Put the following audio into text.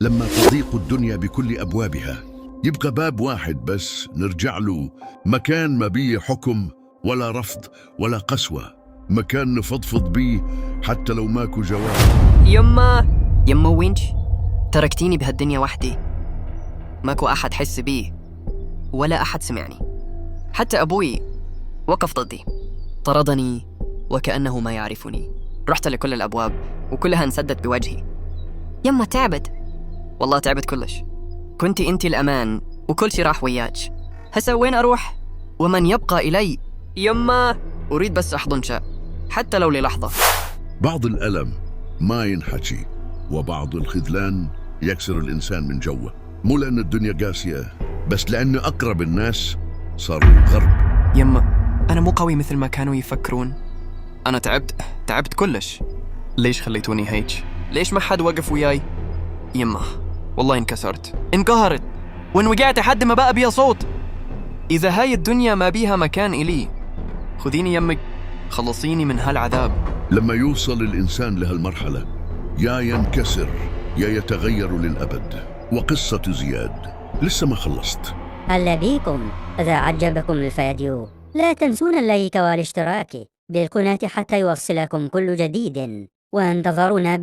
لما تضيق الدنيا بكل أبوابها يبقى باب واحد بس نرجع له، مكان ما بيه حكم ولا رفض ولا قسوة، مكان نفضفض بيه حتى لو ماكو جواب. يما وينش؟ تركتيني بهالدنيا وحدي، ماكو أحد حس بي ولا أحد سمعني. حتى أبوي وقف ضدي، طردني وكأنه ما يعرفني. رحت لكل الأبواب وكلها انسدت بوجهي. يما تعبت، والله تعبت كلش. كنتي أنتي الأمان وكل شي راح وياك، هسا وين أروح ومن يبقى إلي؟ يما أريد بس أحضن شاء حتى لو للحظة. بعض الألم ما ينحكي، وبعض الخذلان يكسر الإنسان من جوه، مو لأن الدنيا قاسية، بس لأن أقرب الناس صاروا غرب. يما أنا مو قوي مثل ما كانوا يفكرون. أنا تعبت كلش. ليش خليتوني هيك؟ ليش ما حد وقف وياي؟ يما والله انقهرت وإن وقعت حد ما بقى بيها صوت. إذا هاي الدنيا ما بيها مكان إلي، خذيني يمك، خلصيني من هالعذاب. لما يوصل الإنسان لهالمرحلة يا ينكسر يا يتغير للأبد. وقصة زياد لسه ما خلصت. هلا بيكم. إذا عجبكم الفيديو لا تنسون اللايك والاشتراك بالقناة حتى يوصلكم كل جديد، وانتظرونا